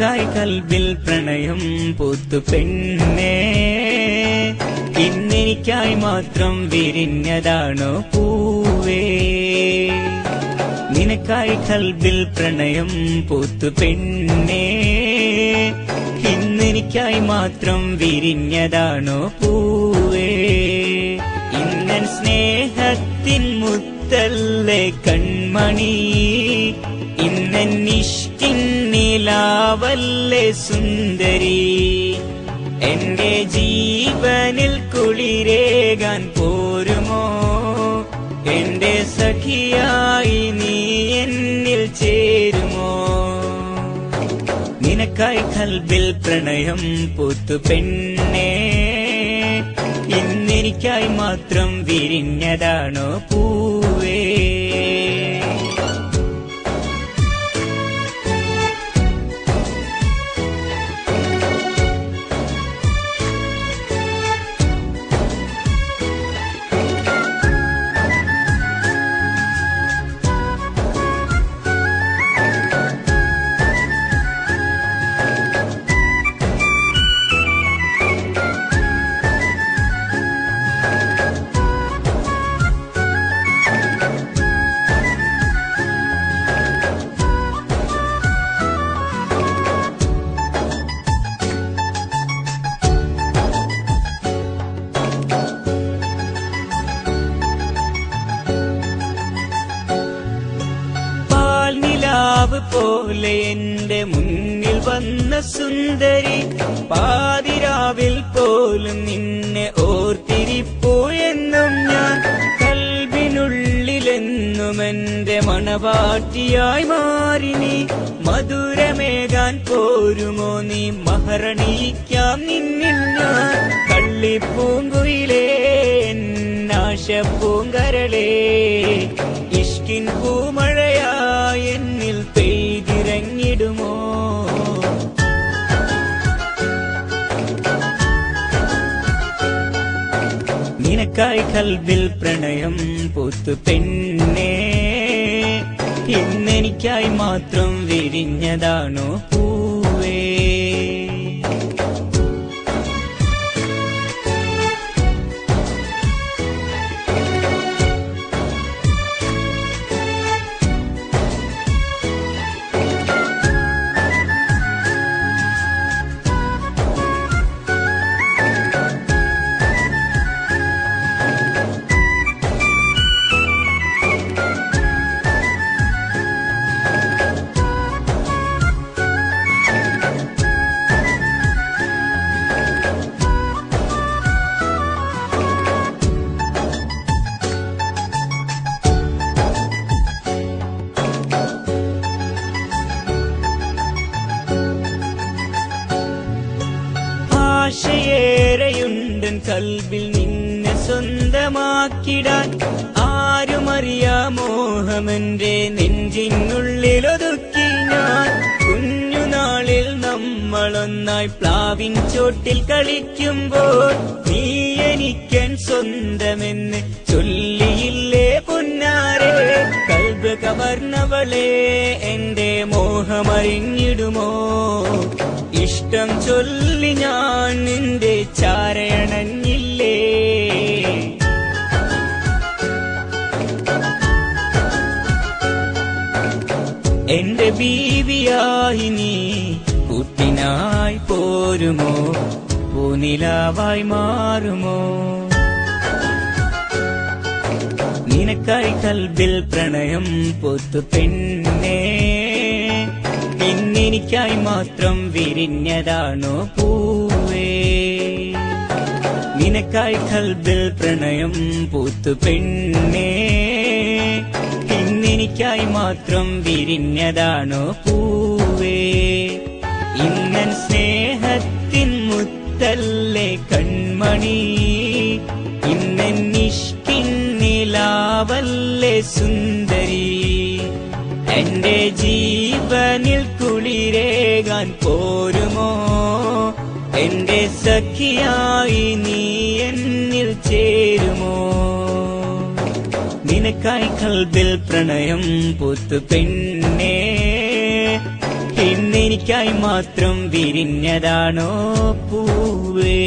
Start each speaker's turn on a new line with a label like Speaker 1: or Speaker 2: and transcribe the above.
Speaker 1: നിനക്കായി കൽബിൽ പ്രണയം പൂത്തു പെണ്ണേ, ഇന്നെനിക്കായി മാത്രം വിരിഞ്ഞതാണോ പൂവേ. നിനക്കായി കൽബിൽ പ്രണയം പൂത്തു പെണ്ണേ, ഇന്നെനിക്കായി മാത്രം വിരിഞ്ഞതാണോ പൂവേ. ഇന്നൻ സ്നേഹത്തിൻ മുത്തല്ലേ കൺമണി, ഇന്നൻ ഇഷ്കിൻ നിലാവല്ലേ സുന്ദരി. എന്റെ ജീവനിൽ കുളിരേകാൻ പോരുമോ, എന്റെ സഖിയായി നീ എന്നിൽ ചേരുമോ. നിനക്കായി കൽബിൽ പ്രണയം പൂത്തു പെണ്ണേ, ഇന്നെനിക്കായി മാത്രം വിരിഞ്ഞതാണോ പൂവേ. പോലെ എന്റെ മുന്നിൽ വന്ന സുന്ദരി, പാതിരാവിൽ പോലും നിന്നെ ഓർത്തിരിപ്പോ എന്നും ഞാൻ. കൽബിനുള്ളിലെന്നും എന്റെ മണവാട്ടിയായി മാറി നീ. മധുരമേകാൻ പോരുമോ നീ, മഹറണിയിക്കാം നിന്നിൽ ഞാൻ. കള്ളിപ്പൂങ്കുയിലേ നാശപ്പൂങ്കരളേ, ഇഷ്കിൻ പൂമഴയായി എന്നിൽ പെയ്തിറങ്ങിടുമോ. നിനക്കായി കൽബിൽ പ്രണയം പൂത്തു പെണ്ണേ, ഇന്നെനിക്കായി മാത്രം വിരിഞ്ഞതാണോ പൂവേ. ആശയേറെയുണ്ടൻ കൽബിൽ നിന്നെ സ്വന്തമാക്കിടാൻ. ആരുമറിയാ മോഹമെന്റെ നെഞ്ചിനുള്ളിലൊതുക്കി ഞാൻ. കുഞ്ഞുനാളിൽ നമ്മളൊന്നായി പ്ലാവിൻ ചോട്ടിൽ കളിക്കുമ്പോൾ നീ എനിക്കൻ സ്വന്തമെന്ന് ചൊല്ലിയില്ലേ പൊന്നാരെ. കൽബ് കവർന്നവളെ എന്റെ മോഹമറിഞ്ഞിടുമോ. ഇഷ്ടം ചൊല്ലി ഞാൻ നിന്റെ ചാരയണഞ്ഞില്ലേ. എന്റെ ബീവിയായി നീ കൂട്ടിനായി പോരുമോ, പൂനിലാവായി മാറുമോ. നിനക്കായി കൽബിൽ പ്രണയം പൂത്തു പെണ്ണേ, ഇന്നെനിക്കായി മാത്രം വിരിഞ്ഞതാണോ പൂവേ. നിനക്കായി കൽബിൽ പ്രണയം പൂത്തു പെണ്ണേ, ഇന്നെനിക്കായി മാത്രം വിരിഞ്ഞതാണോ പൂവേ. ഇന്നൻ സ്നേഹത്തിൻ മുത്തല്ലേ കൺമണി, ഇന്നൻ ഇഷ്കിൻ നിലാവല്ലേ സുന്ദരി. എന്റെ ജീവനിൽ കുളിരേകാൻ പോരുമോ, എന്റെ സഖിയായി നീ എന്നിൽ ചേരുമോ. നിനക്കായി കൽബിൽ പ്രണയം പൂത്തു പെണ്ണേ, ഇന്നെനിക്കായി മാത്രം വിരിഞ്ഞതാണോ പൂവേ?